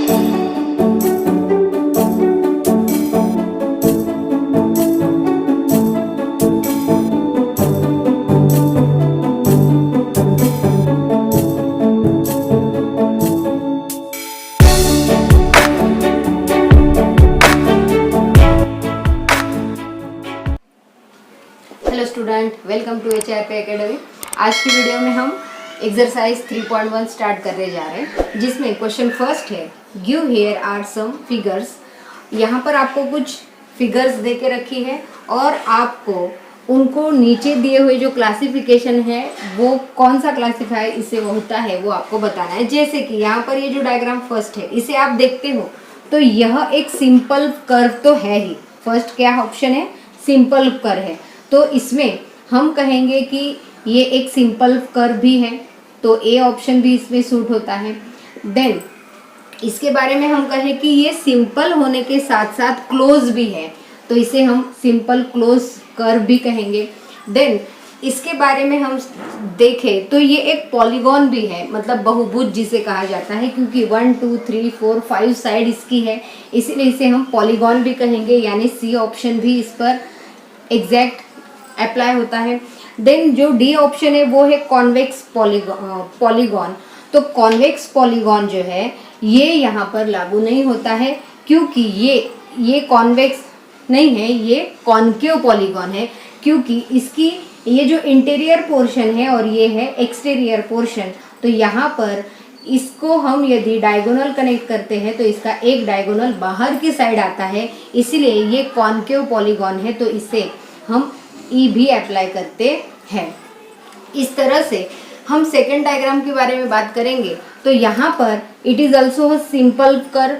Hello student, welcome to HRP academy. आज की video में हम एक्सरसाइज 3.1 स्टार्ट करने जा रहे हैं, जिसमें क्वेश्चन फर्स्ट है give here are some figures. यहाँ पर आपको कुछ फिगर्स दे के रखी है और आपको उनको नीचे दिए हुए जो क्लासिफिकेशन है वो कौन सा क्लासिफाई इससे वो होता है वो आपको बताना है। जैसे कि यहाँ पर ये जो डायग्राम फर्स्ट है इसे आप देखते हो तो यह एक सिंपल कर्व तो है ही। फर्स्ट क्या ऑप्शन है? सिंपल कर्व है, तो इसमें हम कहेंगे कि ये एक सिंपल कर्व भी है, तो ए ऑप्शन भी इसमें सूट होता है। देन इसके बारे में हम कहें कि ये सिंपल होने के साथ साथ क्लोज भी है, तो इसे हम सिंपल क्लोज कर्व भी कहेंगे। देन इसके बारे में हम देखें तो ये एक पॉलीगॉन भी है, मतलब बहुभुज जिसे कहा जाता है, क्योंकि 1 2 3 4 5 साइड इसकी है, इसीलिए इसे हम पॉलीगॉन भी कहेंगे, यानी सी ऑप्शन भी इस पर एग्जैक्ट अप्लाई होता है। देन जो डी ऑप्शन है वो है कॉन्वेक्स पॉलीगॉन। तो कॉन्वेक्स पॉलीगॉन जो है ये यहाँ पर लागू नहीं होता है, क्योंकि ये कॉन्वेक्स नहीं है, ये कॉन्केव पॉलीगॉन है, क्योंकि इसकी ये जो इंटीरियर पोर्शन है और ये है एक्सटीरियर पोर्शन। तो यहाँ पर इसको हम यदि डायगोनल कनेक्ट करते हैं तो इसका एक डायगोनल बाहर की साइड आता है, इसीलिए ये कॉन्केव पॉलीगॉन है, तो इसे हम ई भी अप्लाई करते हैं। इस तरह से हम सेकेंड डायग्राम के बारे में बात करेंगे तो यहाँ पर it is also a simple curve,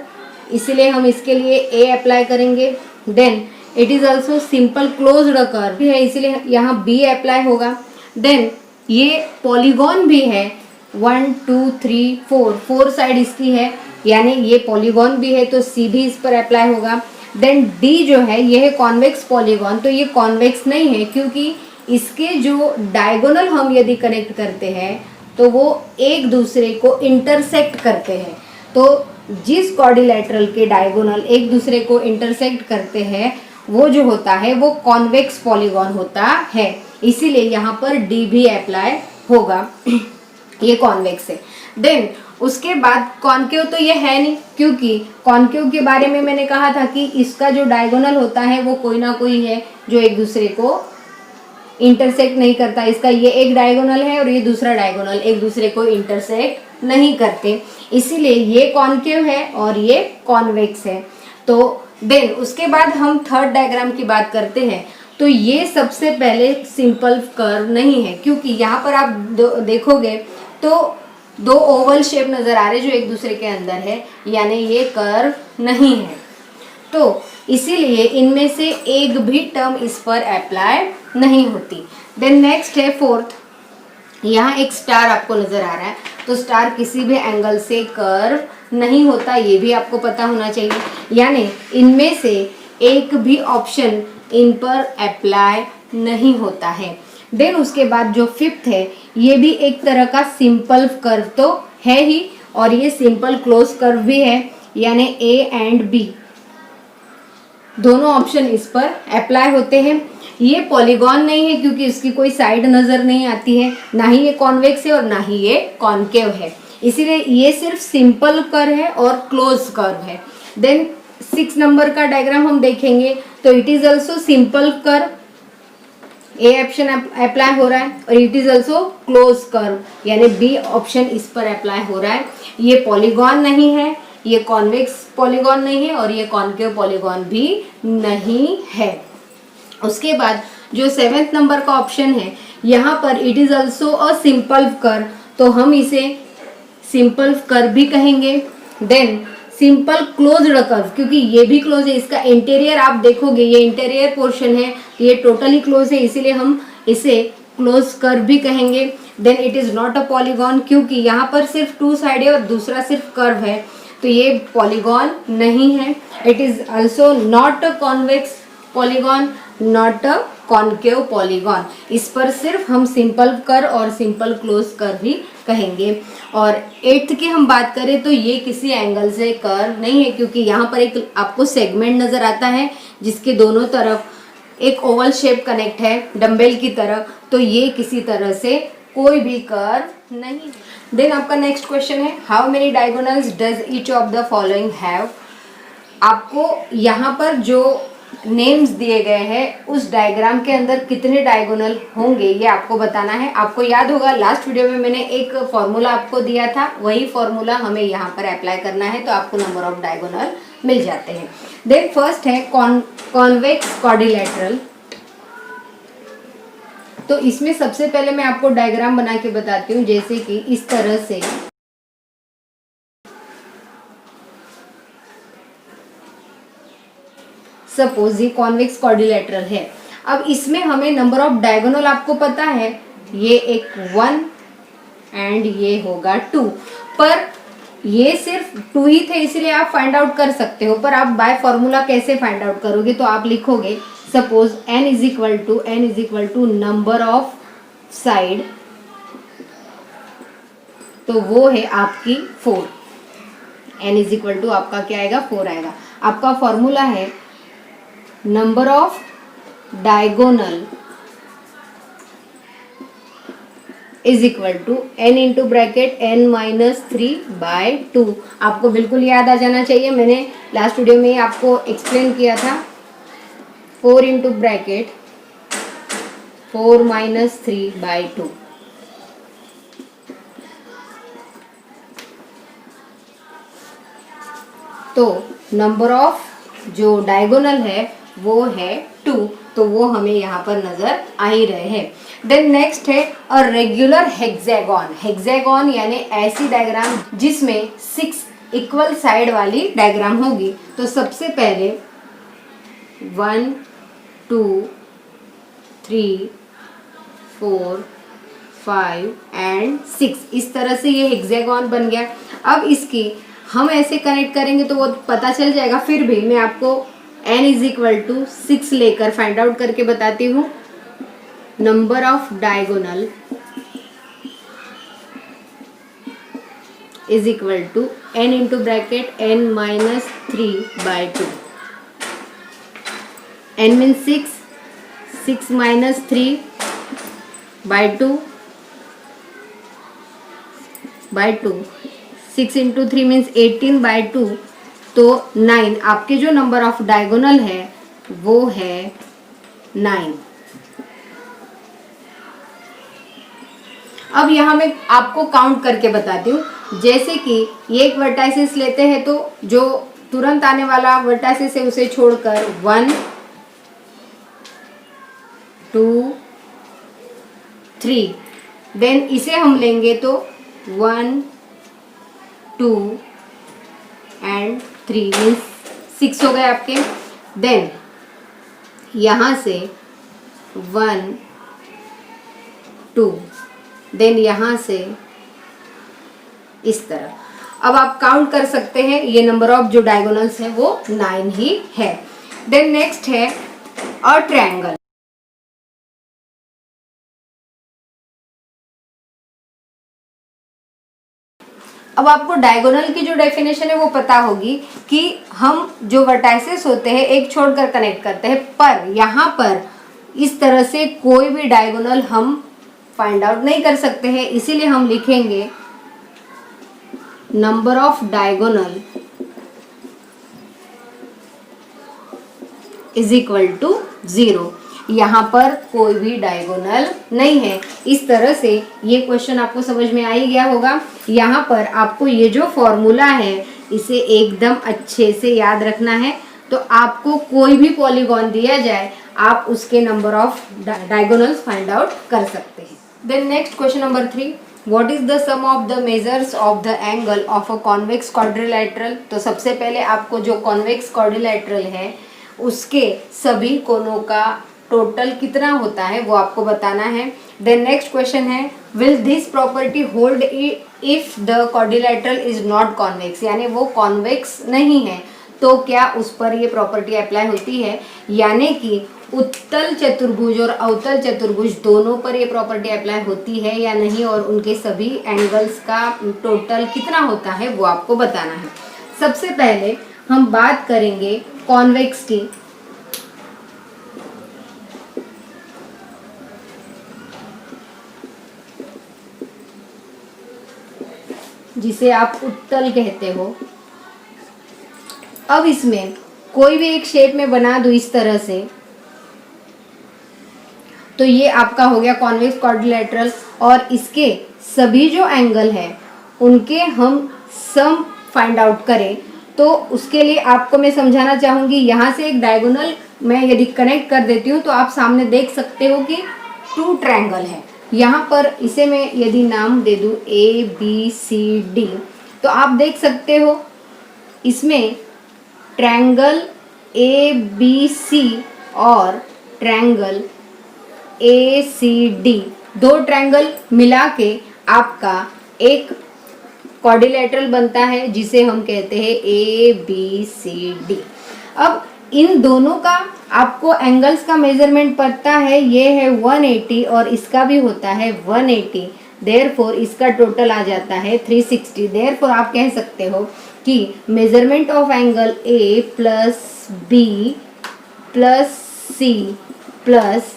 इसलिए हम इसके लिए ए अप्लाई करेंगे। Then it is also simple closed curve है, इसीलिए यहाँ बी अप्लाई होगा। देन ये पॉलीगॉन भी है, 1 2 3 4 साइड इसकी है, यानी ये पॉलीगॉन भी है, तो सी भी इस पर अप्लाई होगा। देन डी जो है ये है कॉन्वेक्स पॉलीगॉन, तो ये कॉन्वेक्स नहीं है, क्योंकि इसके जो डायगोनल हम यदि कनेक्ट करते हैं तो वो एक दूसरे को इंटरसेक्ट करते हैं। तो जिस क्वाड्रिलेटरल के डायगोनल एक दूसरे को इंटरसेक्ट करते हैं वो जो होता है वो कॉन्वेक्स पॉलीगॉन होता है, इसीलिए यहाँ पर डी भी अप्लाई होगा। ये कॉन्वेक्स है। देन उसके बाद कॉन्केव तो ये है नहीं, क्योंकि कॉन्केव के बारे में मैंने कहा था कि इसका जो डायगोनल होता है वो कोई ना कोई है जो एक दूसरे को इंटरसेक्ट नहीं करता। इसका ये एक डायगोनल है और ये दूसरा डायगोनल एक दूसरे को इंटरसेक्ट नहीं करते, इसीलिए ये कॉन्केव है और ये कॉन्वेक्स है। तो देन उसके बाद हम थर्ड डायग्राम की बात करते हैं, तो ये सबसे पहले सिंपल कर्व नहीं है, क्योंकि यहाँ पर आप देखोगे तो दो ओवल शेप नज़र आ रहे जो एक दूसरे के अंदर है, यानी ये कर्व नहीं है, तो इसीलिए इनमें से एक भी टर्म इस पर अप्लाई नहीं होती। देन नेक्स्ट है फोर्थ, यहाँ एक स्टार आपको नज़र आ रहा है, तो स्टार किसी भी एंगल से कर्व नहीं होता, ये भी आपको पता होना चाहिए, यानी इनमें से एक भी ऑप्शन इन पर अप्लाई नहीं होता है। देन उसके बाद जो फिफ्थ है ये भी एक तरह का सिंपल कर्व तो है ही, और ये सिंपल क्लोज कर्व भी है, यानी ए एंड बी दोनों ऑप्शन इस पर अप्लाई होते हैं। ये पॉलीगॉन नहीं है, क्योंकि इसकी कोई साइड नज़र नहीं आती है, ना ही ये कॉन्वेक्स है और ना ही ये कॉन्केव है, इसीलिए ये सिर्फ सिंपल कर्व है और क्लोज कर्व है। देन 6 नंबर का डायग्राम हम देखेंगे तो it is also simple curve, A option apply हो रहा है, और it is also close curve, यानी बी ऑप्शन इस पर अप्लाई हो रहा है। ये पॉलीगॉन नहीं है, ये कॉन्वेक्स पॉलीगॉन नहीं है और ये कॉन्केव पॉलीगॉन भी नहीं है। उसके बाद जो 7th नंबर का ऑप्शन है यहाँ पर it is also a simple curve, तो हम इसे सिंपल कर्व भी कहेंगे। देन सिंपल क्लोज्ड कर्व, क्योंकि ये भी क्लोज है, इसका इंटीरियर आप देखोगे ये इंटीरियर पोर्शन है, ये टोटली क्लोज है, इसीलिए हम इसे क्लोज कर्व भी कहेंगे। Then it is not a polygon, क्योंकि यहाँ पर सिर्फ 2 साइड है और दूसरा सिर्फ कर्व है, तो ये पॉलीगॉन नहीं है। It is also not a convex polygon, not a concave polygon, इस पर सिर्फ हम सिंपल कर्व और सिंपल क्लोज कर्व भी कहेंगे। और 8th की हम बात करें तो ये किसी एंगल से कर्व नहीं है, क्योंकि यहाँ पर एक आपको सेगमेंट नज़र आता है जिसके दोनों तरफ एक ओवल शेप कनेक्ट है डंबल की तरह, तो ये किसी तरह से कोई भी कर्व नहीं है। देन आपका नेक्स्ट क्वेश्चन है, how many diagonals does each of the following have. आपको यहाँ पर जो नेम्स दिए गए हैं उस डायग्राम के अंदर कितने डायगोनल होंगे ये आपको बताना है। आपको याद होगा लास्ट वीडियो में मैंने एक फॉर्मूला आपको दिया था, वही फॉर्मूला हमें यहाँ पर अप्लाई करना है, तो आपको नंबर ऑफ डायगोनल मिल जाते हैं। देन फर्स्ट है कॉन्वेक्स क्वाड्रिलेटरल। तो इसमें सबसे पहले मैं आपको डायग्राम बना के बताती हूँ, जैसे कि इस तरह से सपोज ये कॉन्वेक्स क्वाड्रिलेटरल है। अब इसमें हमें नंबर ऑफ डायगोनल आपको पता है, ये एक 1 एंड ये होगा 2, पर ये सिर्फ 2 ही थे इसलिए आप फाइंड आउट कर सकते हो, पर आप बाय फॉर्मूला कैसे फाइंड आउट करोगे, तो आप लिखोगे suppose n is equal to number of side, तो वो है आपकी 4। n इज इक्वल टू आपका क्या आएगा, 4 आएगा। आपका फॉर्मूला है number of diagonal is equal to n into bracket n minus 3/2। आपको बिल्कुल याद आ जाना चाहिए, मैंने लास्ट वीडियो में आपको एक्सप्लेन किया था। 4 इंटू ब्रैकेट 4 माइनस 3/2। तो नंबर ऑफ जो डायगोनल है वो है 2, तो वो हमें यहाँ पर नजर आ ही रहे हैं। देन नेक्स्ट है अ रेगुलर हेक्सागोन। हेक्सागोन यानी ऐसी डायग्राम जिसमें 6 इक्वल साइड वाली डायग्राम होगी। तो सबसे पहले 1 2 3 4 5 एंड 6, इस तरह से ये हेक्सागोन बन गया। अब इसकी हम ऐसे कनेक्ट करेंगे तो वो पता चल जाएगा, फिर भी मैं आपको n इज इक्वल टू 6 लेकर फाइंड आउट करके बताती हूँ। Number of diagonal is equal to n into bracket n minus 3/2। n means 6 minus 3/2 6 into 3 means 18/2, तो 9। आपके जो नंबर ऑफ डायगोनल है वो है 9। अब यहाँ मैं आपको काउंट करके बताती हूँ, जैसे कि ये एक वर्टाइसिस लेते हैं तो जो तुरंत आने वाला वर्टाइसिस है उसे छोड़कर 1 2 3, देन इसे हम लेंगे तो 1 2 एंड 3 मीन्स 6 हो गए आपके। देन यहाँ से 1 2, देन यहाँ से इस तरह। अब आप काउंट कर सकते हैं, ये नंबर ऑफ जो डायगोनल्स है वो 9 ही है। देन नेक्स्ट है अ ट्रायंगल। अब आपको डायगोनल की जो डेफिनेशन है वो पता होगी कि हम जो वर्टाइसेस होते हैं एक छोड़कर कनेक्ट करते हैं, पर यहाँ पर इस तरह से कोई भी डायगोनल हम फाइंड आउट नहीं कर सकते हैं, इसीलिए हम लिखेंगे number of diagonal is equal to 0। यहाँ पर कोई भी डायगोनल नहीं है। इस तरह से ये क्वेश्चन आपको समझ में आ ही गया होगा। यहाँ पर आपको ये जो फॉर्मूला है इसे एकदम अच्छे से याद रखना है। तो आपको कोई भी पॉलीगॉन दिया जाए आप उसके number of diagonals find out कर सकते हैं। Then next question number 3, what is the sum of the measures of the angle of a convex quadrilateral. तो सबसे पहले आपको जो कॉन्वेक्स क्वाड्रिलेटरल है उसके सभी कोनों का टोटल कितना होता है वो आपको बताना है। देन नेक्स्ट क्वेश्चन है, will this property hold if the quadrilateral is not convex, यानी वो कॉन्वेक्स नहीं है तो क्या उस पर ये प्रॉपर्टी अप्लाई होती है, यानी कि उत्तल चतुर्भुज और अवतल चतुर्भुज दोनों पर ये प्रॉपर्टी अप्लाई होती है या नहीं, और उनके सभी एंगल्स का टोटल कितना होता है वो आपको बताना है। सबसे पहले हम बात करेंगे कॉन्वेक्स की। जिसे आप उत्तल कहते हो। अब इसमें कोई भी एक शेप में बना दूं इस तरह से, तो ये आपका हो गया कॉन्वेक्स क्वाड्रिलेटरल, और इसके सभी जो एंगल है उनके हम सम फाइंड आउट करें, तो उसके लिए आपको मैं समझाना चाहूँगी। यहाँ से एक डायगोनल मैं यदि कनेक्ट कर देती हूँ तो आप सामने देख सकते हो कि 2 ट्रायंगल है। यहाँ पर इसे मैं यदि नाम दे दूँ ABCD, तो आप देख सकते हो इसमें ट्रायंगल ABC और ट्रायंगल ACD, 2 ट्रायंगल मिला के आपका एक क्वाड्रिलेटरल बनता है जिसे हम कहते हैं ABCD। अब इन दोनों का आपको एंगल्स का मेजरमेंट पता है, ये है 180 और इसका भी होता है 180, देयरफॉर इसका टोटल आ जाता है 360। देयरफॉर आप कह सकते हो कि measurement of angle A plus B plus C plus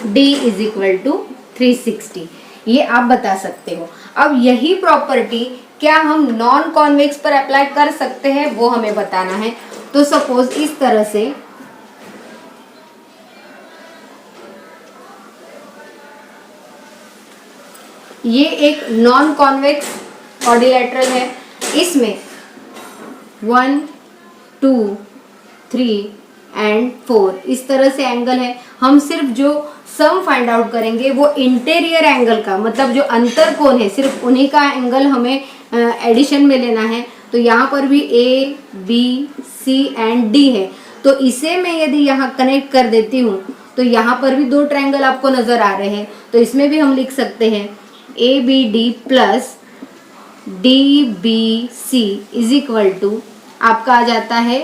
D is equal to 360, ये आप बता सकते हो। अब यही प्रॉपर्टी क्या हम नॉन कॉन्वेक्स पर अप्लाई कर सकते हैं वो हमें बताना है। तो सपोज इस तरह से ये एक नॉन कॉन्वेक्स क्वाड्रिलेटरल है, इसमें 1 2 3 एंड 4 इस तरह से एंगल है। हम सिर्फ जो सम फाइंड आउट करेंगे वो इंटीरियर एंगल का, मतलब जो अंतर कोण है सिर्फ उन्हीं का एंगल हमें एडिशन में लेना है। तो यहाँ पर भी A B C and D है, तो इसे मैं यदि यहाँ कनेक्ट कर देती हूँ तो यहाँ पर भी 2 ट्रायंगल आपको नजर आ रहे हैं, तो इसमें भी हम लिख सकते हैं ABD plus DBC is equal to आपका आ जाता है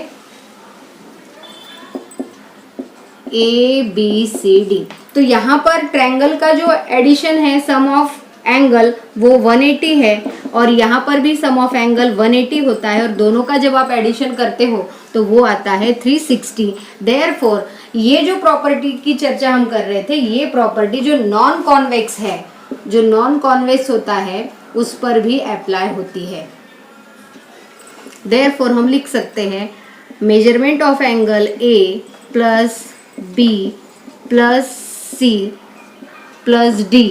ABCD। तो यहाँ पर ट्रायंगल का जो एडिशन है सम ऑफ एंगल वो 180 है, और यहाँ पर भी सम ऑफ एंगल 180 होता है, और दोनों का जब आप एडिशन करते हो तो वो आता है 360। देयरफॉर ये जो प्रॉपर्टी की चर्चा हम कर रहे थे, ये प्रॉपर्टी जो नॉन कॉन्वेक्स है, जो नॉन कॉन्वेक्स होता है उस पर भी अप्लाई होती है। देयरफॉर हम लिख सकते हैं measurement of angle A plus B plus C plus D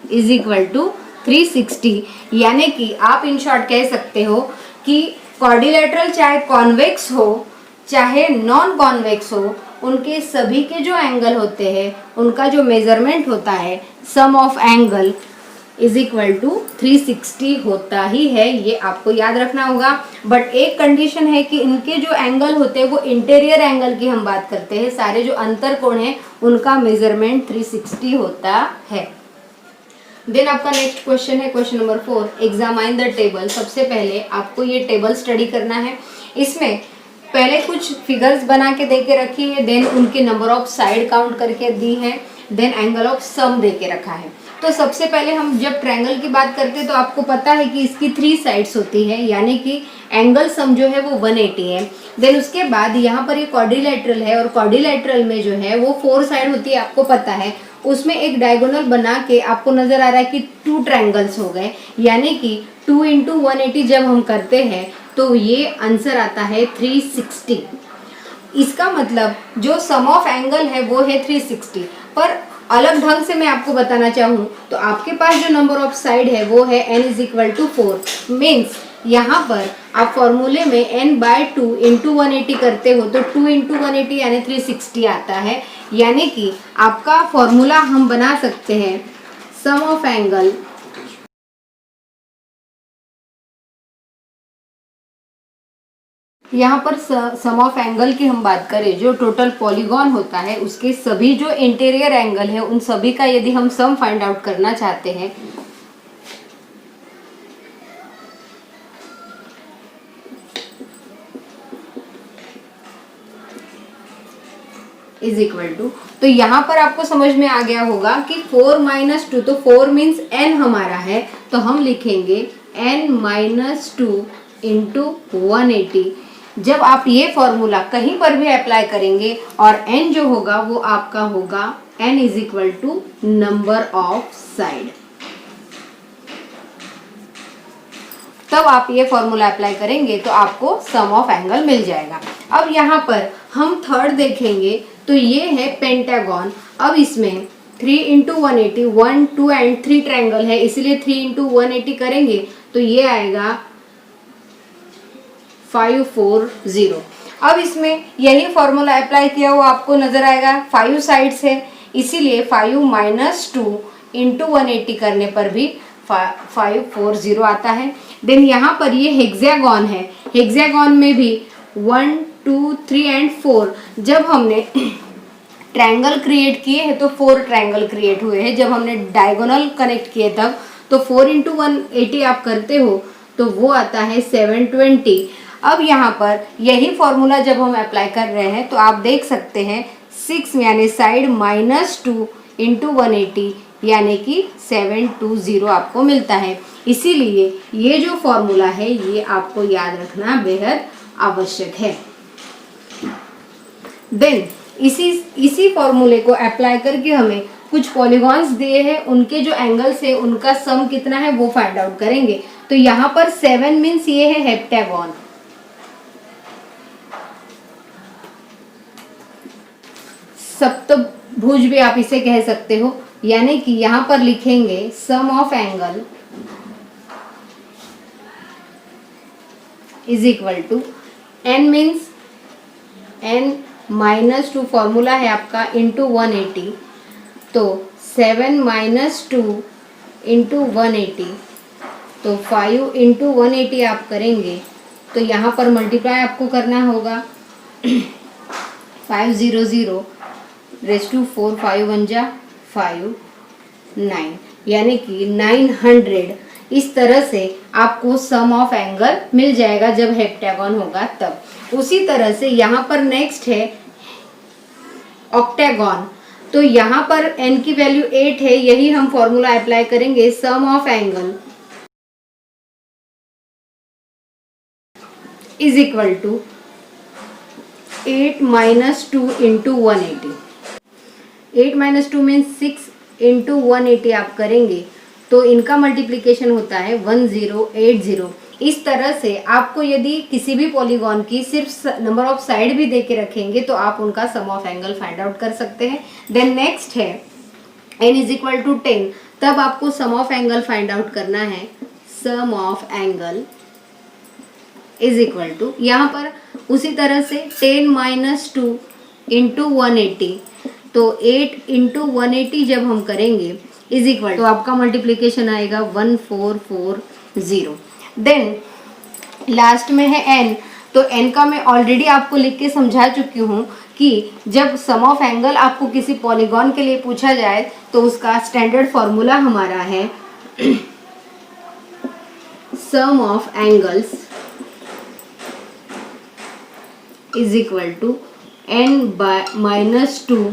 is equal to 360, यानी कि आप इन शॉर्ट कह सकते हो कि क्वाड्रिलेटरल चाहे कॉन्वेक्स हो चाहे नॉन कॉन्वेक्स हो, उनके सभी के जो एंगल होते हैं उनका जो मेजरमेंट होता है sum of angle is equal to 360 होता ही है। ये आपको याद रखना होगा। बट एक कंडीशन है कि इनके जो एंगल होते हैं वो इंटीरियर एंगल की हम बात करते हैं, सारे जो अंतर कोण है उनका मेजरमेंट 360 होता है। देन आपका नेक्स्ट क्वेश्चन है question number 4, examine the table. सबसे पहले आपको ये टेबल स्टडी करना है। इसमें पहले कुछ फिगर्स बना के दे के रखी है, देन उनके नंबर ऑफ साइड काउंट करके दी है, देन एंगल ऑफ सम दे के रखा है। तो सबसे पहले हम जब ट्रायंगल की बात करते हैं तो आपको पता है कि इसकी 3 साइड्स होती है, यानी कि एंगल सम जो है वो 180 है। देन उसके बाद यहाँ पर ये क्वाड्रिलेटरल है, और क्वाड्रिलेटरल में जो है वो 4 साइड होती है, आपको पता है। उसमें एक डायगोनल बना के आपको नजर आ रहा है कि 2 ट्रायंगल्स हो गए, यानी कि 2 × 180 जब हम करते हैं तो ये आंसर आता है 360। इसका मतलब जो सम ऑफ एंगल है वो है 360, पर अलग ढंग से मैं आपको बताना चाहूँ तो आपके पास जो नंबर ऑफ साइड है वो है n is equal to 4। Means यहाँ पर आप फॉर्मूले में n/2 × 180 करते हो तो 2 × 180 यानी 360 आता है, यानी कि आपका फॉर्मूला हम बना सकते हैं सम ऑफ एंगल यहाँ पर सम ऑफ एंगल की हम बात करें, जो टोटल पॉलीगॉन होता है उसके सभी जो इंटीरियर एंगल है उन सभी का यदि हम सम फाइंड आउट करना चाहते हैं इज इक्वल टू, तो यहाँ पर आपको समझ में आ गया होगा कि 4 माइनस 2, तो 4 मीन्स n हमारा है, तो हम लिखेंगे n माइनस 2 इंटू 180। जब आप ये फॉर्मूला कहीं पर भी अप्लाई करेंगे और n जो होगा वो आपका होगा n is equal to number of side, तब आप ये फॉर्मूला अप्लाई करेंगे तो आपको सम ऑफ एंगल मिल जाएगा। अब यहाँ पर हम थर्ड देखेंगे तो ये है पेंटागन। अब इसमें 3 इंटू 180, 1 2 एंड 3 ट्रायंगल है, इसीलिए 3 इंटू 180 करेंगे तो ये आएगा 540। अब इसमें यही फॉर्मूला अप्लाई किया हुआ आपको नजर आएगा, 5 साइड्स है इसीलिए 5 माइनस 2 इंटू 180 करने पर भी 540 आता है। देन यहाँ पर ये हेक्सागन है, हेक्सागन में भी 1 2 3 एंड 4, जब हमने ट्रायंगल क्रिएट किए हैं तो 4 ट्रायंगल क्रिएट हुए हैं, जब हमने डायगोनल कनेक्ट किए तब तो 4 इंटू 180 आप करते हो तो वो आता है 720। अब यहाँ पर यही फॉर्मूला जब हम अप्लाई कर रहे हैं तो आप देख सकते हैं 6 यानी साइड माइनस 2 इंटू 180 यानी कि 720 आपको मिलता है। इसीलिए ये जो फॉर्मूला है ये आपको याद रखना बेहद आवश्यक है। देन इसी फॉर्मूले को अप्लाई करके हमें कुछ पॉलीगॉन्स दिए हैं, उनके जो एंगल्स है उनका सम कितना है वो फाइंड आउट करेंगे। तो यहाँ पर 7 मीन्स ये है हेप्टागन, सप्तभुज भी आप इसे कह सकते हो, यानी कि यहाँ पर लिखेंगे sum of angle is equal to n means n minus 2 formula है आपका इंटू 180, तो 7 माइनस 2 इंटू 180, तो 5 इंटू 180 आप करेंगे तो यहाँ पर मल्टीप्लाई आपको करना होगा 500 रेस टू 4, 5 1 जा 5 9, यानी कि 900। इस तरह से आपको सम ऑफ एंगल मिल जाएगा जब हेप्टागन होगा तब। उसी तरह से यहाँ पर नेक्स्ट है ऑक्टागन, तो यहाँ पर n की वैल्यू 8 है, यही हम फॉर्मूला अप्लाई करेंगे sum of angle is equal to 8 minus 2 into 180। 8 minus 2 means 6 into 180 आप करेंगे तो इनका मल्टीप्लिकेशन होता है 1080। इस तरह से आपको यदि किसी भी पॉलीगॉन की सिर्फ नंबर ऑफ साइड भी दे के रखेंगे तो आप उनका sum of angle find out कर सकते हैं। देन नेक्स्ट है n इज इक्वल टू 10, तब आपको sum of angle find out करना है। Sum of angle is equal to, यहाँ पर उसी तरह से 10 माइनस 2 इंटू 180, तो 8 इंटू 180 जब हम करेंगे इज इक्वल तो आपका मल्टीप्लिकेशन आएगा 1440। देन लास्ट में है n, तो n का मैं ऑलरेडी आपको लिख के समझा चुकी हूँ कि जब सम ऑफ एंगल आपको किसी पॉलीगॉन के लिए पूछा जाए तो उसका स्टैंडर्ड फॉर्मूला हमारा है sum of angles is equal to n minus 2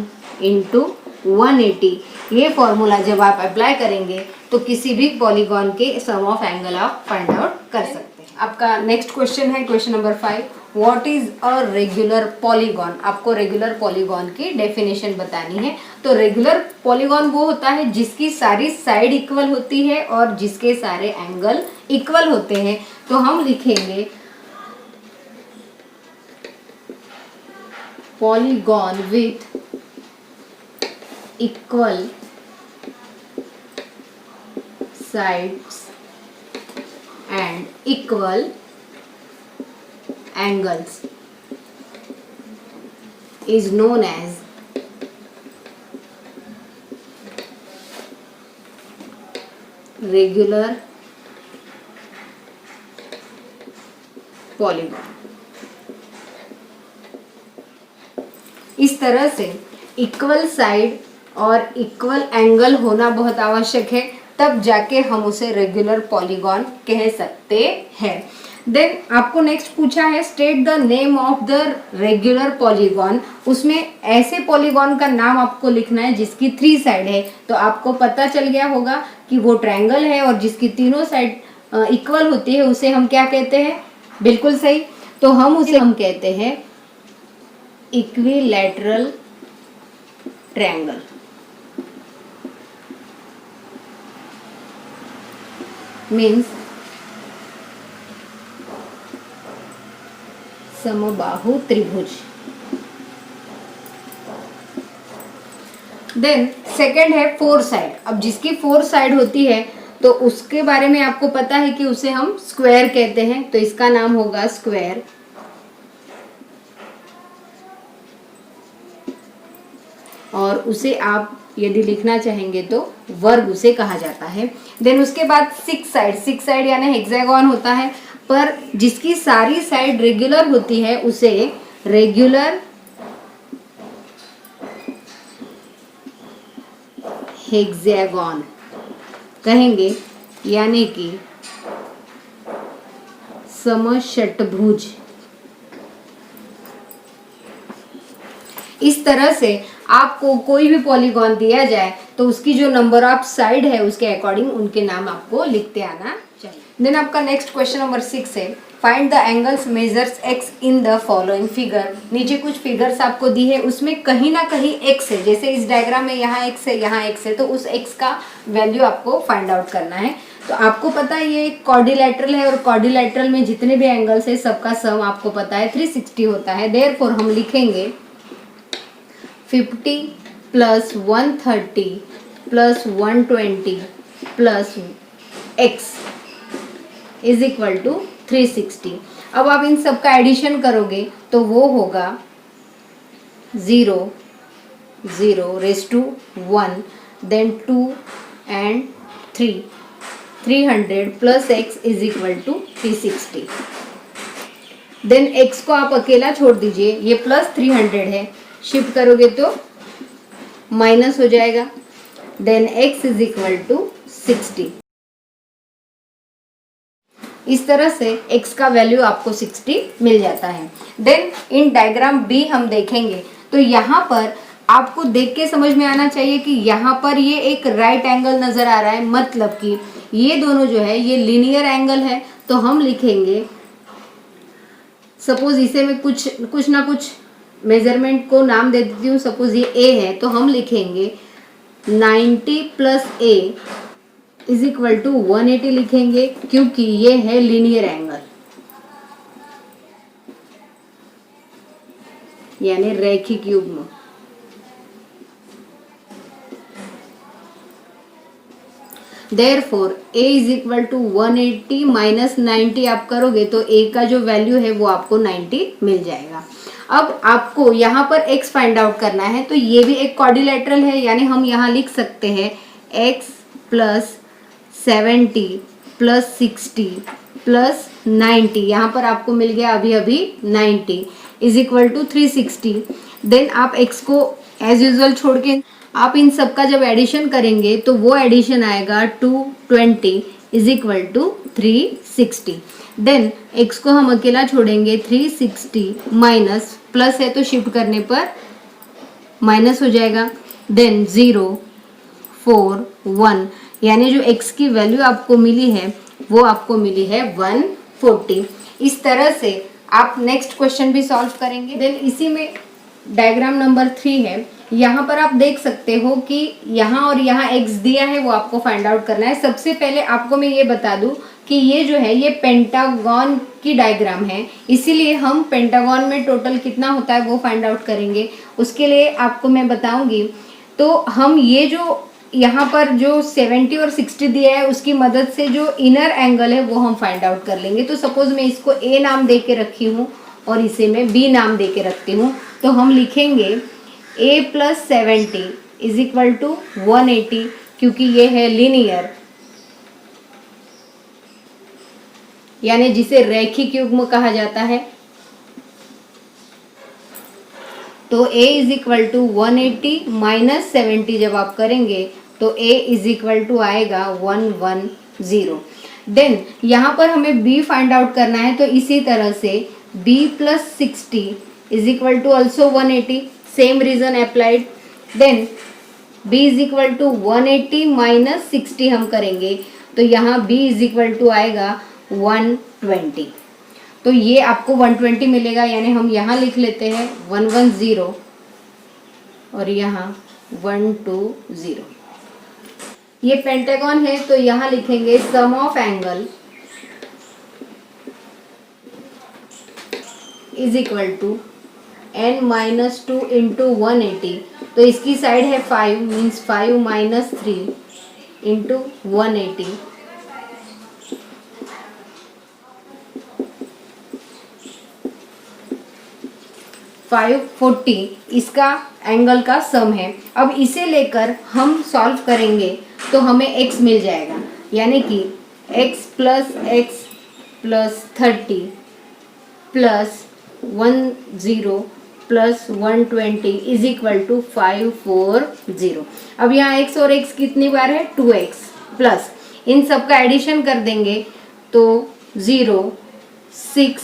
into 180। ये फॉर्मूला जब आप अप्लाई करेंगे तो किसी भी पॉलीगॉन के सम ऑफ एंगल आप फाइंड आउट कर सकते हैं। आपका नेक्स्ट क्वेश्चन है question number 5, what is a regular polygon. आपको रेगुलर पॉलीगॉन की डेफिनेशन बतानी है। तो रेगुलर पॉलीगॉन वो होता है जिसकी सारी साइड इक्वल होती है और जिसके सारे एंगल इक्वल होते हैं। तो हम लिखेंगे polygon with equal sides and equal angles is known as regular polygon। इस तरह से इक्वल साइड और इक्वल एंगल होना बहुत आवश्यक है, तब जाके हम उसे रेगुलर पॉलीगॉन कह सकते हैं। देन आपको नेक्स्ट पूछा है state the name of the regular polygon. उसमें ऐसे पॉलीगॉन का नाम आपको लिखना है जिसकी 3 साइड है। तो आपको पता चल गया होगा कि वो ट्रायंगल है और जिसकी तीनों साइड इक्वल होती है उसे हम क्या कहते हैं? बिल्कुल सही, तो हम कहते हैं इक्विलैटरल ट्रायंगल। मीन्स समबाहु त्रिभुज। देन सेकंड है 4 साइड। अब जिसकी 4 साइड होती है तो उसके बारे में आपको पता है कि उसे हम स्क्वायर कहते हैं, तो इसका नाम होगा स्क्वायर। और उसे आप यदि लिखना चाहेंगे तो वर्ग उसे कहा जाता है। देन उसके बाद 6 साइड यानी हेक्सागोन होता है, पर जिसकी सारी साइड रेगुलर होती है उसे रेगुलर हेक्सागोन कहेंगे, यानी कि समषटभुज। इस तरह से आपको कोई भी पॉलीगॉन दिया जाए तो उसकी जो नंबर ऑफ साइड है उसके अकॉर्डिंग उनके नाम आपको लिखते आना चाहिए। देन आपका नेक्स्ट क्वेश्चन नंबर 6 है find the angles measures x in the following figure. नीचे कुछ फिगर्स आपको दी है, उसमें कहीं ना कहीं एक्स है। जैसे इस डायग्राम में यहाँ एक्स है, यहाँ एक्स है, तो उस एक्स का वैल्यू आपको फाइंड आउट करना है। तो आपको पता है ये क्वाड्रिलैटरल है और क्वाड्रिलैटरल में जितने भी एंगल्स है सबका सम आपको पता है 360 होता है। देयरफॉर हम लिखेंगे 50 plus 130 plus 120 plus x is equal to 360। अब आप इन सब का एडिशन करोगे तो वो होगा 0 0 raise to 1 then 2 and 3 300 plus x is equal to 360। Then x को आप अकेला छोड़ दीजिए, ये प्लस 300 है, शिफ्ट करोगे तो माइनस हो जाएगा। Then x is equal to 60। इस तरह से x का वैल्यू आपको 60 मिल जाता है। देन इन डायग्राम B हम देखेंगे तो यहाँ पर आपको देख के समझ में आना चाहिए कि यहाँ पर ये एक राइट एंगल नजर आ रहा है, मतलब कि ये दोनों जो है ये लीनियर एंगल है। तो हम लिखेंगे, सपोज इसे मैं कुछ ना कुछ मेजरमेंट को नाम दे देती हूँ। सपोज ये A है तो हम लिखेंगे 90 plus A is equal to 180 लिखेंगे, क्योंकि ये है लीनियर एंगल यानी रैखिक युग्म। Therefore A is equal to 180 minus 90 आप करोगे तो A का जो वैल्यू है वो आपको 90 मिल जाएगा। अब आपको यहाँ पर x फाइंड आउट करना है, तो ये भी एक क्वाड्रिलैटरल है, यानी हम यहाँ लिख सकते हैं x प्लस 70 प्लस 60 प्लस 90, यहाँ पर आपको मिल गया अभी अभी 90 इज इक्वल टू 360। देन आप x को एज यूजुअल छोड़ के आप इन सब का जब एडिशन करेंगे तो वो एडिशन आएगा 220 is equal to 360। Then x को हम अकेला छोड़ेंगे 360 माइनस प्लस है तो शिफ्ट करने पर माइनस हो जाएगा। देन 0 4 1 यानी जो x की वैल्यू आपको मिली है वो आपको मिली है 140। इस तरह से आप नेक्स्ट क्वेश्चन भी सॉल्व करेंगे। देन इसी में डायग्राम नंबर 3 है, यहाँ पर आप देख सकते हो कि यहाँ और यहाँ x दिया है वो आपको फाइंड आउट करना है। सबसे पहले आपको मैं ये बता दूं कि ये जो है ये पेंटागन की डायग्राम है, इसीलिए हम पेंटागन में टोटल कितना होता है वो फाइंड आउट करेंगे। उसके लिए आपको मैं बताऊंगी। तो हम ये जो यहाँ पर जो 70 और 60 दिया है उसकी मदद से जो इनर एंगल है वो हम फाइंड आउट कर लेंगे। तो सपोज मैं इसको A नाम दे के रखी हूँ और इसे मैं B नाम दे के रखती हूँ, तो हम लिखेंगे A plus 70 is equal to 180, क्योंकि ये है लीनियर यानी जिसे रैखिक युग्म कहा जाता है। तो A is equal to 180 minus 70 जब आप करेंगे तो A इज इक्वल टू आएगा 110। देन यहाँ पर हमें b फाइंड आउट करना है, तो इसी तरह से b plus 60 is equal to also 180, same reason applied. Then b is equal to 180 minus 60 हम करेंगे, तो यहाँ b इज इक्वल टू आएगा 120। तो ये आपको 120 मिलेगा, यानी हम यहाँ लिख लेते हैं 110 और यहाँ 120। ये पेंटागन है, तो यहाँ लिखेंगे sum of angle is equal to n-2 into 180, तो इसकी साइड है 5, मीन्स 5 माइनस 3 इंटू 180, $540 इसका एंगल का सम है। अब इसे लेकर हम सॉल्व करेंगे तो हमें x मिल जाएगा, यानी कि x plus 30 plus 10 plus 120 is equal to 540। अब यहाँ x और x कितनी बार है, 2x, प्लस इन सब का एडिशन कर देंगे तो 0, 6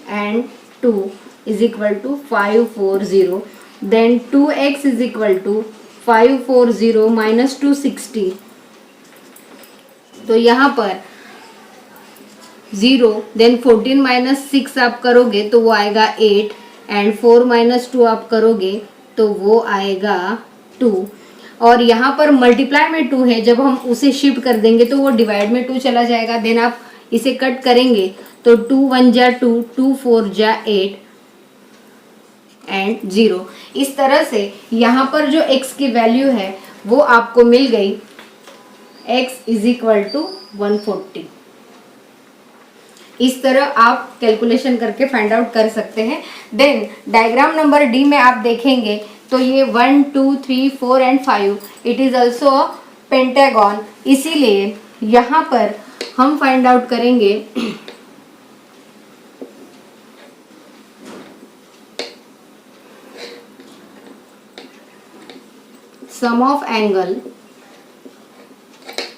and 2 is equal to 540। Then 2x is equal to 540 minus 260, तो यहाँ पर 0, देन 14 माइनस 6 आप करोगे तो वो आएगा 8, एंड 4 माइनस 2 आप करोगे तो वो आएगा 2, और यहाँ पर मल्टीप्लाई में 2 है, जब हम उसे शिफ्ट कर देंगे तो वो डिवाइड में 2 चला जाएगा। देन आप इसे कट करेंगे तो 2 1 जा 2, 2 4 जा 8 एंड 0। इस तरह से यहाँ पर जो x की वैल्यू है वो आपको मिल गई, x इज इक्वल टू 140। इस तरह आप कैलकुलेशन करके फाइंड आउट कर सकते हैं। देन डायग्राम नंबर डी में आप देखेंगे तो ये 1 2 3 4 and 5 it is also a pentagon, इसीलिए यहाँ पर हम फाइंड आउट करेंगे sum of angle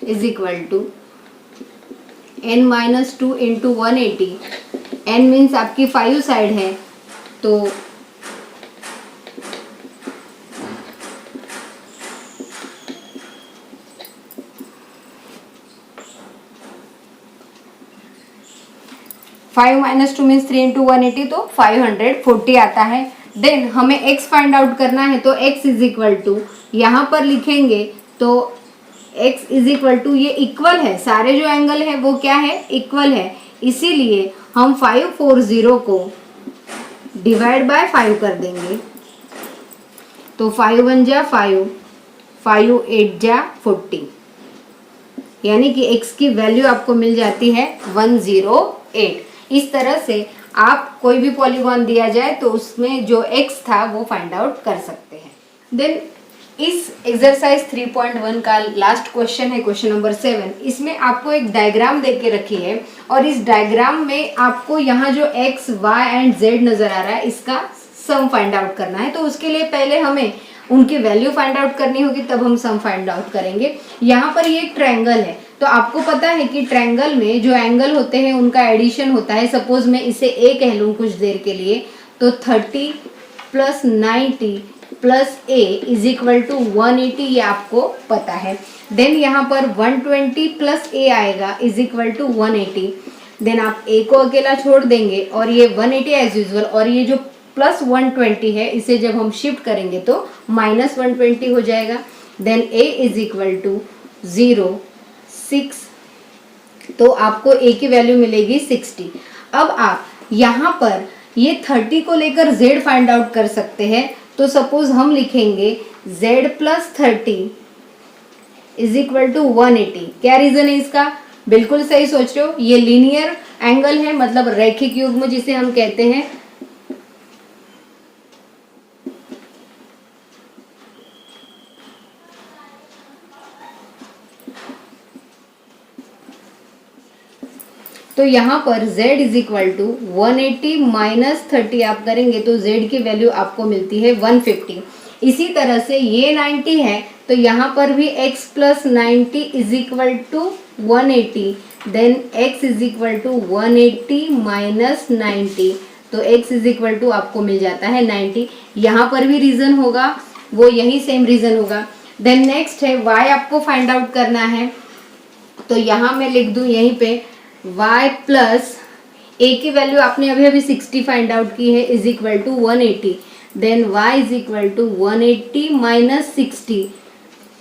is equal to n-2 into 180, n means आपकी 5 साइड है, तो फाइव माइनस 2 मीन्स 3 इंटू 180, तो 540 आता है। देन हमें x फाइंड आउट करना है, तो x इज इक्वल टू यहाँ पर लिखेंगे तो x इज इक्वल टू, ये इक्वल है, सारे जो एंगल है वो क्या है, इक्वल है, इसीलिए हम 540 को डिवाइड बाय 5 कर देंगे, तो 5 1 जा 5, 5 8 जा 40, यानी कि x की वैल्यू आपको मिल जाती है 108। इस तरह से आप कोई भी पॉलीगॉन दिया जाए तो उसमें जो x था वो फाइंड आउट कर सकते हैं। देन इस एक्सरसाइज 3.1 का लास्ट क्वेश्चन है क्वेश्चन नंबर 7। इसमें आपको एक डायग्राम दे के रखी है और इस डायग्राम में आपको यहाँ जो x, y एंड z नजर आ रहा है इसका सम फाइंड आउट करना है। तो उसके लिए पहले हमें उनकी वैल्यू फाइंड आउट करनी होगी, तब हम सम फाइंड आउट करेंगे। यहाँ पर ये एक ट्रायंगल है, तो आपको पता है कि ट्रायंगल में जो एंगल होते हैं उनका एडिशन होता है। सपोज मैं इसे a कह लूँ कुछ देर के लिए, तो 30 plus 90 plus a is equal to 180, ये आपको पता है। देन यहाँ पर 120 प्लस a आएगा इज इक्वल टू 180। देन आप a को अकेला छोड़ देंगे और ये 180 एज यूजल, और ये जो प्लस 120 है इसे जब हम शिफ्ट करेंगे तो माइनस 120 हो जाएगा। Then a is equal to 0, 6, तो आपको a की वैल्यू मिलेगी 60। अब आप यहाँ पर ये 30 को लेकर z फाइंड आउट कर सकते हैं। तो सपोज हम लिखेंगे z plus 30 is equal to 180। क्या रीजन है इसका, बिल्कुल सही सोच रहे हो, ये लीनियर एंगल है, मतलब रैखिक युग्म जिसे हम कहते हैं। तो यहाँ पर z is equal to 180 minus 30 आप करेंगे तो z की वैल्यू आपको मिलती है 150। इसी तरह से ये 90 है, तो यहाँ पर भी x plus 90 is equal to 180, then x is equal to 180 minus 90, तो x इज इक्वल टू आपको मिल जाता है 90। यहाँ पर भी रीजन होगा, वो यही सेम रीजन होगा। देन नेक्स्ट है y आपको फाइंड आउट करना है, तो यहाँ मैं लिख दूँ यहीं पे y प्लस a की वैल्यू आपने अभी अभी 60 फाइंड आउट की है, is equal to 180, then y is equal to 180 minus 60,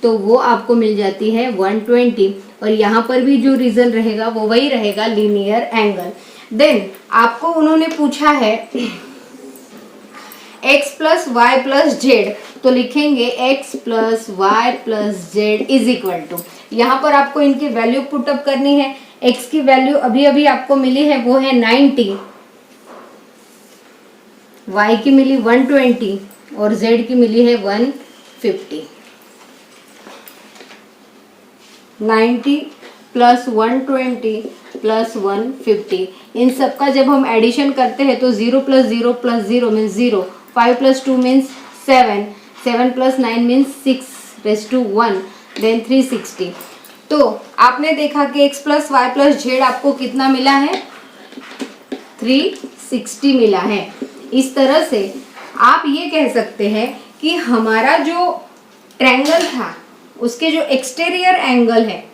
तो वो आपको मिल जाती है 120। और यहाँ पर भी जो रीजन रहेगा वो वही रहेगा, लीनियर एंगल। देन आपको उन्होंने पूछा है x plus y plus z, तो लिखेंगे x plus y plus z is equal to, यहाँ पर आपको इनकी वैल्यू पुटअप करनी है। x की वैल्यू अभी अभी आपको मिली है वो है 90, y की मिली 120 और z की मिली है 150। 90 प्लस 120 प्लस 150, इन सब का जब हम एडिशन करते हैं तो 0 plus 0 plus 0 means 0, 5 plus 2 means 7, 7 plus 9 means 6 raise to 1, then 360। तो आपने देखा कि x plus y plus z आपको कितना मिला है, 360 मिला है। इस तरह से आप ये कह सकते हैं कि हमारा जो ट्रायंगल था उसके जो एक्सटीरियर एंगल है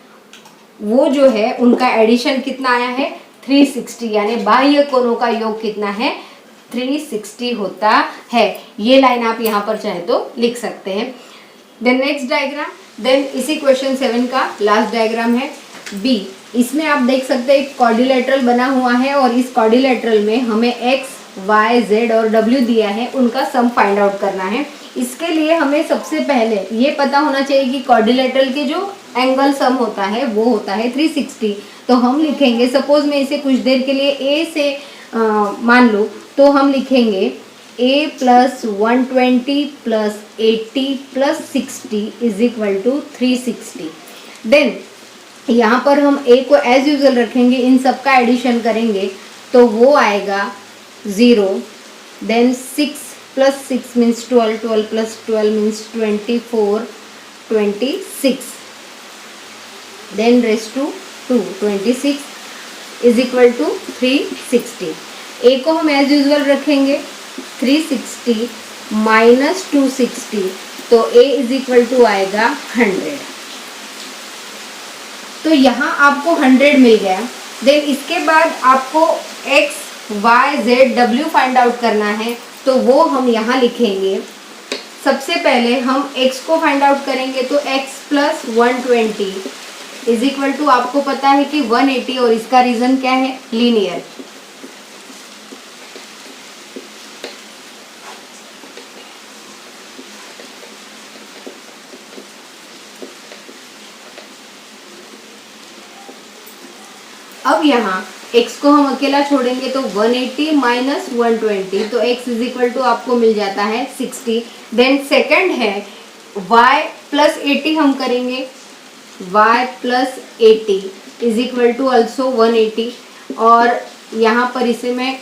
वो जो है उनका एडिशन कितना आया है 360, यानी बाह्य कोणों का योग कितना है 360 होता है। ये लाइन आप यहाँ पर चाहे तो लिख सकते हैं। देन नेक्स्ट डायग्राम, देन इसी क्वेश्चन 7 का लास्ट डायग्राम है बी। इसमें आप देख सकते हैं एक क्वाड्रिलेटरल बना हुआ है और इस क्वाड्रिलेटरल में हमें x, y, z और w दिया है, उनका सम फाइंड आउट करना है। इसके लिए हमें सबसे पहले ये पता होना चाहिए कि क्वाड्रिलेटरल के जो एंगल सम होता है वो होता है 360। तो हम लिखेंगे, सपोज मैं इसे कुछ देर के लिए a से मान लो, तो हम लिखेंगे a plus 120 plus 80 plus 60 is equal to 360। Then यहाँ पर हम a को एज यूजल रखेंगे, इन सब का एडिशन करेंगे तो वो आएगा 0, then 6 plus 6 means 12, 12 plus 12 means 24, 26, then raise to 2, 26 is equal to 360। a को हम एज यूजल रखेंगे 360 माइनस 260, तो a इज इक्वल टू आएगा 100। तो यहाँ आपको 100 मिल गया। देन इसके बाद आपको x, y, z, w find out करना है, तो वो हम यहाँ लिखेंगे। सबसे पहले हम x को फाइंड आउट करेंगे, तो x plus 120 is equal to आपको पता है कि 180, और इसका रीजन क्या है, लीनियर। अब यहाँ x को हम अकेला छोड़ेंगे तो 180 माइनस 120, तो x इज इक्वल टू आपको मिल जाता है 60। देन सेकंड है y प्लस 80 हम करेंगे, y plus 80 is equal to also 180, और यहाँ पर इसे मैं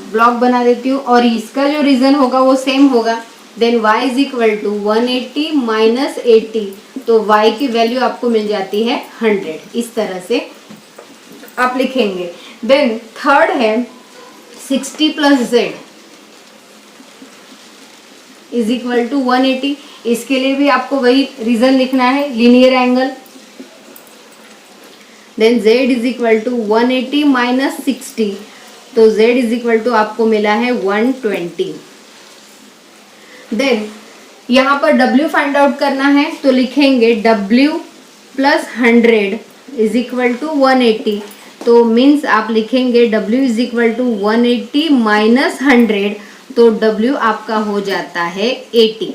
ब्लॉक बना देती हूँ और इसका जो रीजन होगा वो सेम होगा। Then y is equal to 180 minus 80, तो y की वैल्यू आपको मिल जाती है 100। इस तरह से आप लिखेंगे। देन थर्ड है 60 plus z is equal to 180, इसके लिए भी आपको वही रीजन लिखना है, linear angle. Then z is equal to 180 minus 60, तो z इज इक्वल टू आपको मिला है 120। देन यहाँ पर w फाइंड आउट करना है, तो लिखेंगे w plus 100 is equal to 180, तो मीन्स आप लिखेंगे w is equal to 180 minus 100, तो w आपका हो जाता है 80।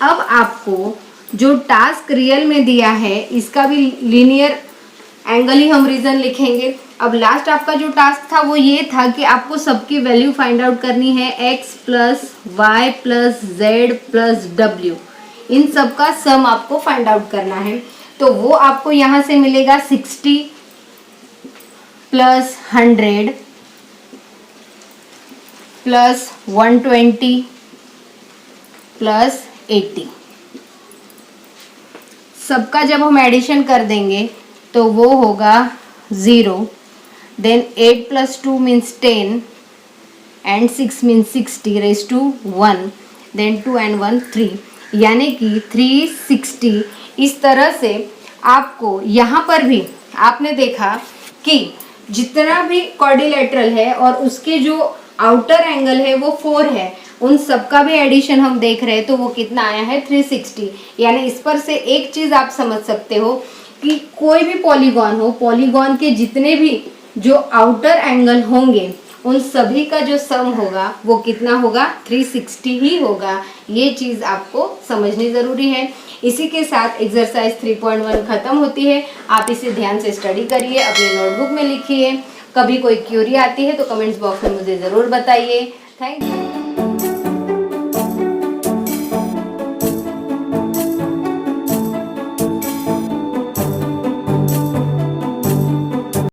अब आपको जो टास्क रियल में दिया है इसका भी लीनियर एंगल ही हम रीजन लिखेंगे। अब लास्ट आपका जो टास्क था वो ये था कि आपको सबकी वैल्यू फाइंड आउट करनी है, x plus y plus z plus w, इन सब का सम आपको फाइंड आउट करना है। तो वो आपको यहाँ से मिलेगा 60 प्लस 100 प्लस 120 प्लस 80, सबका जब हम एडिशन कर देंगे तो वो होगा 0। Then 8 + 2 means 10 and 6 means 60 raise to 1। Then 2 and 1 3, यानी कि 360। इस तरह से आपको यहाँ पर भी आपने देखा कि जितना भी क्वाड्रिलेटरल है और उसके जो आउटर एंगल है वो 4 है, उन सबका भी एडिशन हम देख रहे हैं तो वो कितना आया है 360। यानी इस पर से एक चीज आप समझ सकते हो कि कोई भी पॉलीगॉन हो, पॉलीगॉन के जितने भी जो आउटर एंगल होंगे उन सभी का जो सम होगा वो कितना होगा 360 ही होगा। ये चीज आपको समझनी जरूरी है। इसी के साथ एक्सरसाइज 3.1 खत्म होती है। आप इसे ध्यान से स्टडी करिए, अपनी नोटबुक में लिखिए। कभी कोई क्यूरी आती है तो कमेंट्स बॉक्स में मुझे ज़रूर बताइए। Thank you.